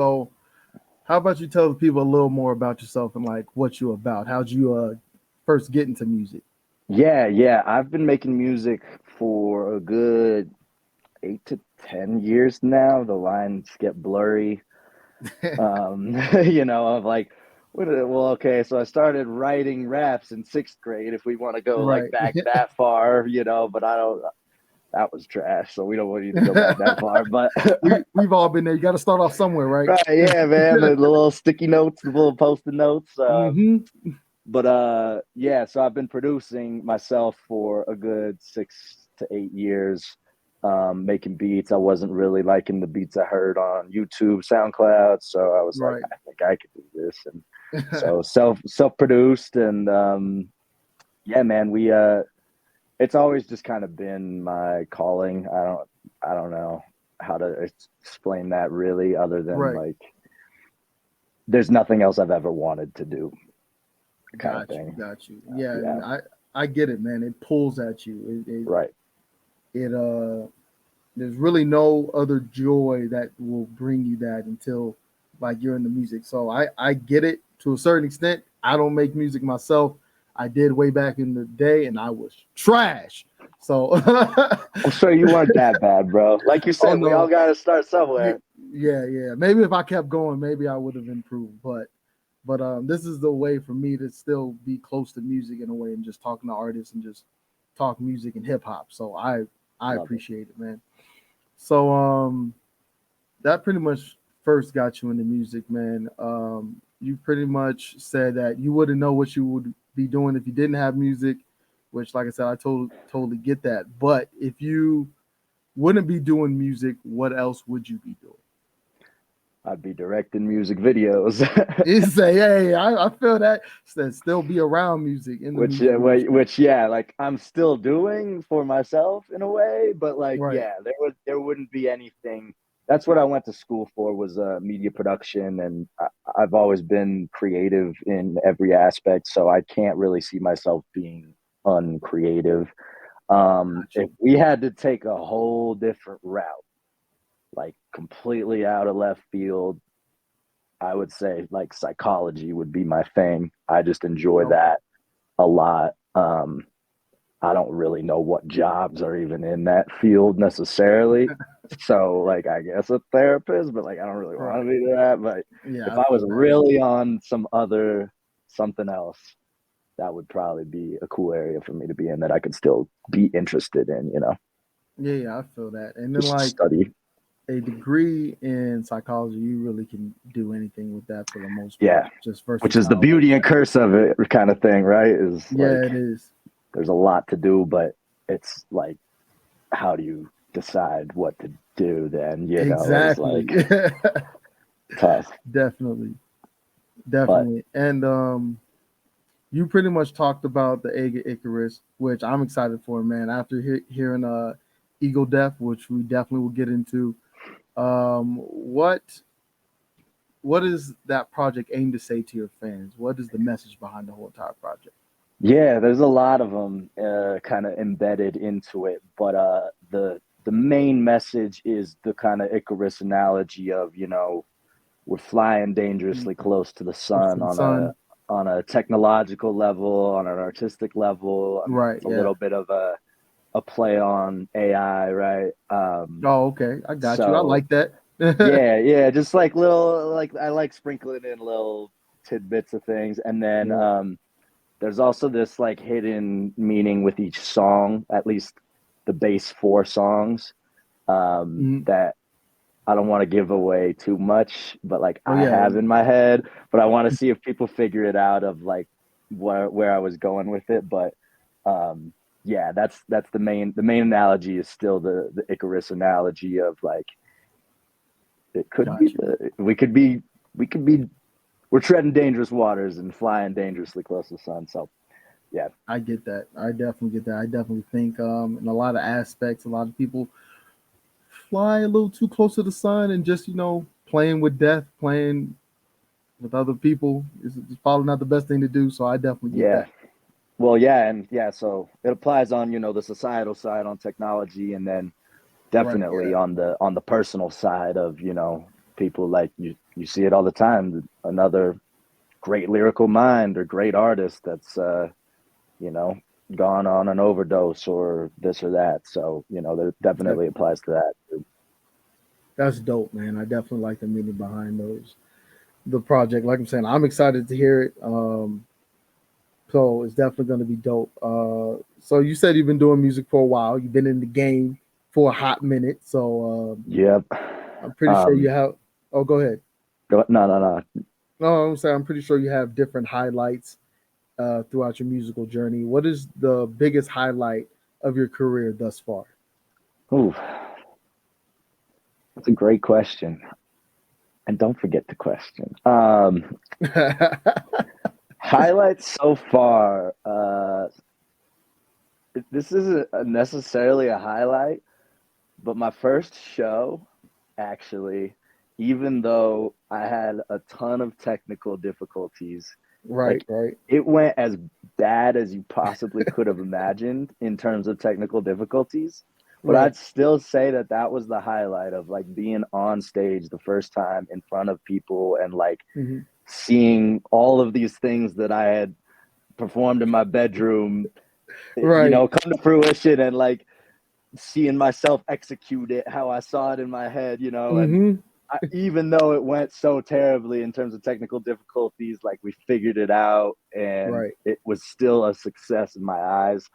So, how about you tell the people a little more about yourself and like what you're about? How'd you first get into music? Yeah. I've been making music for a good 8 to 10 years now. The lines get blurry. Of like, okay, so I started writing raps in sixth grade, if we want to go like Right. back that far, but I don't, that was trash. So we don't need to go back that far. But We've all been there. You got to start off somewhere, right? right, yeah, man, the little sticky notes, the little post-it notes. Mm-hmm. But yeah, so I've been producing myself for a good 6 to 8 years, making beats. I wasn't really liking the beats I heard on YouTube, SoundCloud, so I was like, Right. I think I could do this. And so self-produced, and yeah, man, we it's always just kind of been my calling. I don't know how to explain that really, other than Right. like there's nothing else I've ever wanted to do, kind of Got you. thing. Got you. Yeah, Yeah, and I get it, man. It pulls at you. right. It there's really no other joy that will bring you that until like you're in the music. So I get it to a certain extent. I don't make music myself. I did way back in the day, and I was trash. So I'm sure you weren't that bad, bro. Like you oh said, we all no, got to start yeah, somewhere. yeah. Maybe if I kept going, maybe I would have improved. But this is the way for me to still be close to music in a way, and just talking to artists and just talk music and hip hop. So I Love it. appreciate it, man. So that pretty much first got you into music, man. You pretty much said that you wouldn't know what you would be doing if you didn't have music, which, like I said, I totally get that. But if you wouldn't be doing music, what else would you be doing? I'd be directing music videos, You say, hey, I feel that. Said still be around music in the music industry. yeah, like I'm still doing for myself in a way, but like, Right. yeah, there wouldn't be anything. That's what I went to school for, was media production, and I've always been creative in every aspect, so I can't really see myself being uncreative. Got If you. we had to take a whole different route, like completely out of left field, I would say like psychology would be my thing. I just enjoy Okay. that a lot. I don't really know what jobs are even in that field necessarily. So like I guess a therapist, but like I don't really want Right. to be that. But Yeah, if I I was feel that. really on something else, that would probably be a cool area for me to be in, that I could still be interested in, Yeah, I feel that. And then just like study. a degree in psychology, you really can do anything with that for the most part. Yeah. Just Which is the versatile like beauty and that. curse of it, kind of thing, right? Is Yeah, like it is. there's a lot to do, but it's like, how do you decide what to do then, is Exactly. like tough. Definitely. But Definitely. And you pretty much talked about the Ega Icarus, which I'm excited for, man. After hearing Eagle Death, which we definitely will get into. What is that project aimed to say to your fans? What is the message behind the whole entire project? yeah, there's a lot of them kind of embedded into it. But the main message is the kind of Icarus analogy of, we're flying dangerously close to the Close to sun the on sun. a technological level, on an artistic level. I mean, Right. it's a Yeah. little bit of a play on AI, right? Oh, okay. I got you. I So like that. yeah, just like little, like I like sprinkling in little tidbits of things, and then Yeah. there's also this like hidden meaning with each song, at least the base four songs, Mhm. that I don't want to give away too much, but like Oh I yeah. have in my head, but I want to see if people figure it out of like where I was going with it. But um, yeah, that's the main analogy is still the Icarus analogy of like, it could be Got you. we could be we're treading dangerous waters and flying dangerously close to the sun. So yeah, I get that. I definitely get that. I definitely think in a lot of aspects, a lot of people fly a little too close to the sun and just playing with death, playing with other people is probably not the best thing to do. So I definitely get yeah. that. Well, yeah, and yeah, so it applies on, the societal side on technology, and then Right. definitely Yeah. on the personal side of, people like you see it all the time. Another great lyrical mind or great artist that's you know, gone on an overdose or this or that. So, you know, that definitely applies to that too. That's dope, man. I definitely like the meaning behind those. The project, like I'm saying, I'm excited to hear it. So it's definitely going to be dope. So you said you've been doing music for a while. You've been in the game for a hot minute. So Yep. I'm pretty sure you have. Oh, go ahead. No. No, I'm saying I'm pretty sure you have different highlights throughout your musical journey. What is the biggest highlight of your career thus far? Ooh, that's a great question. And don't forget the question. Highlights so far. This isn't necessarily a highlight, but my first show, actually, even though I had a ton of technical difficulties, Right, like right, it went as bad as you possibly could have imagined in terms of technical difficulties. But right. I'd still say that that was the highlight of like being on stage the first time in front of people and like Hmm. seeing all of these things that I had performed in my bedroom, you Right. know, come to fruition and like seeing myself execute it how I saw it in my head, you know, and Hmm. even though it went so terribly in terms of technical difficulties, like we figured it out and Right. it was still a success in my eyes.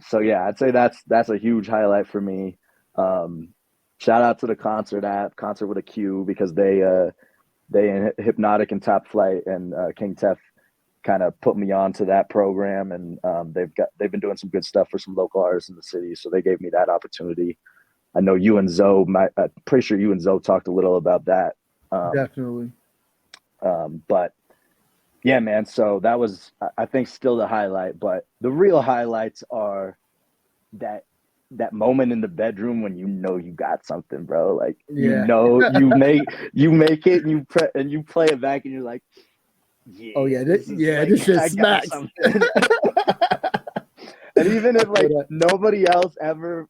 So yeah, I'd say that's a huge highlight for me. Um, Shout out to the concert app, Concert with a Q, because they Hypnotic and Top Flight and King Tef kind of put me on to that program, and they've been doing some good stuff for some local artists in the city, so they gave me that opportunity. I know you and Zoe, I'm pretty sure you and Zoe talked a little about that. Um, Definitely. but yeah, man. So that was, I think, still the highlight. But the real highlights are that that moment in the bedroom when you know you got something, bro. Like you Yeah. know you make it and you play it back and you're like, Oh yeah, yeah. this is Yeah. like This shit I got smacks. something. And even I if feel like that. nobody else ever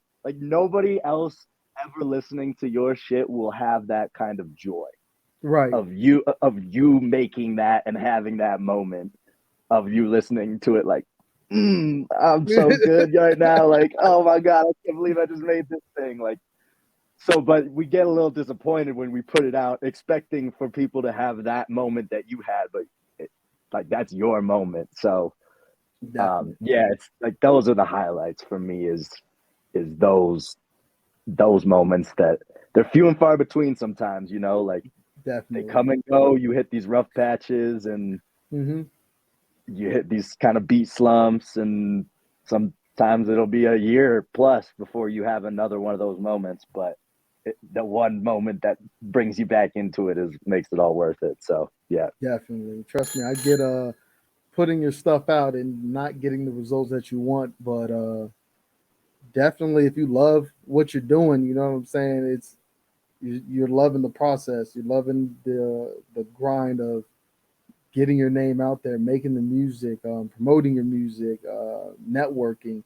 listening to your shit will have that kind of joy Right. of you making that and having that moment of you listening to it like I'm so good right now, like oh my god, I can't believe I just made this thing, like so. But we get a little disappointed when we put it out expecting for people to have that moment that you had, but like that's your moment. So Definitely. yeah, it's like those are the highlights for me is those moments that they're few and far between sometimes, you know, like they Definitely. come and go. You hit these rough patches and Hmm. you hit these kind of beat slumps, and sometimes it'll be a year plus before you have another one of those moments. But the one moment that brings you back into it is makes it all worth it. So yeah, Definitely. Trust me, I get putting your stuff out and not getting the results that you want, but definitely if you love what you're doing, you know what I'm saying? You're loving the process. You're loving the grind of getting your name out there, making the music, promoting your music, networking,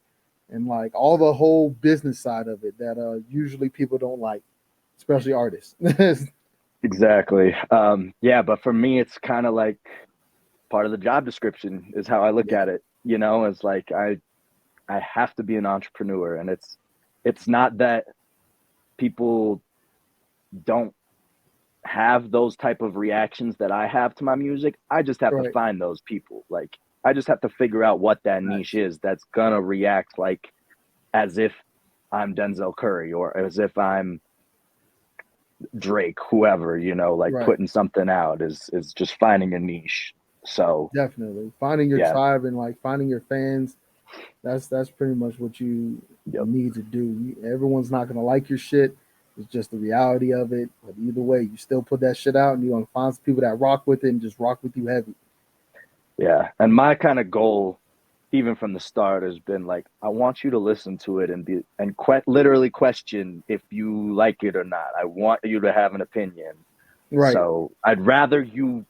and like all the whole business side of it that usually people don't like, especially artists. exactly. Yeah, but for me, it's kind of like part of the job description is how I look Yeah. at it. You know, it's like I have to be an entrepreneur, and it's not that people don't have those type of reactions that I have to my music. I just have to Right. find those people. Like I just have to figure out what that niche Nice. is that's gonna react like as if I'm Denzel Curry or as if I'm Drake, whoever, you know, like Right. putting something out is just finding a niche. So Definitely finding your yeah, tribe and like finding your fans. That's pretty much what you yep. need to do. Everyone's not gonna like your shit. It's just the reality of it. But either way, you still put that shit out, and you're gonna find some people that rock with it and just rock with you heavy. Yeah. And my kind of goal, even from the start, has been like, I want you to listen to it and literally question if you like it or not. I want you to have an opinion. Right. So I'd rather you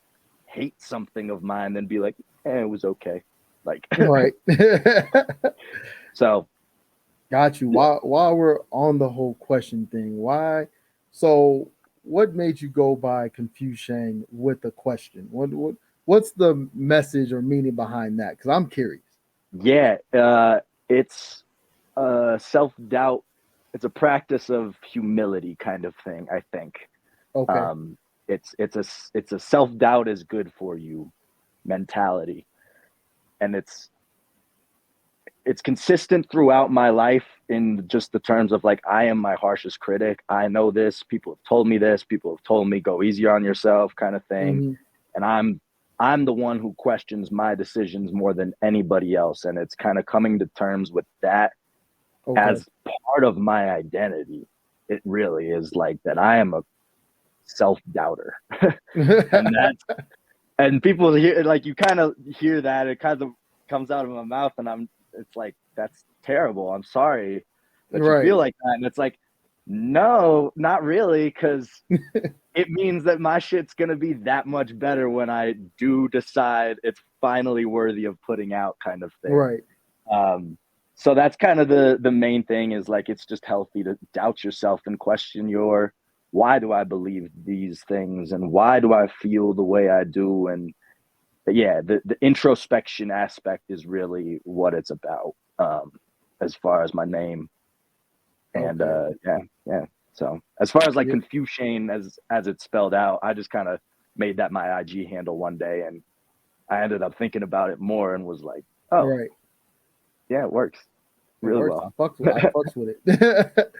hate something of mine than be like, it was okay. Like, Right. so Got you. yeah. While we're on the whole question thing, why? So what made you go by Confushane with a question? What's the message or meaning behind that? Because I'm curious. Yeah, it's self-doubt. It's a practice of humility kind of thing, I think. Okay. Um, it's a self-doubt is good for you mentality, and it's consistent throughout my life in just the terms of like I am my harshest critic. I know this. People have told me this. People have told me go easier on yourself, kind of thing. Hmm. And I'm the one who questions my decisions more than anybody else. And it's kind of coming to terms with that Okay. as part of my identity. It really is like that. I am a self doubter, and that's and people hear like you kind of hear that it kind of comes out of my mouth, and it's like that's terrible. I'm sorry that you Right. feel like that, and it's like no, not really, because it means that my shit's gonna be that much better when I do decide it's finally worthy of putting out, kind of thing. Right. Um, so that's kind of the main thing is like it's just healthy to doubt yourself and question your why do I believe these things and why do I feel the way I do, and yeah, the introspection aspect is really what it's about, as far as my name. And Okay. yeah. So as far as like Yeah. Confushane as it's spelled out, I just kind of made that my IG handle one day, and I ended up thinking about it more and was like, oh Right. yeah, it works It really works. well. I fucks with it.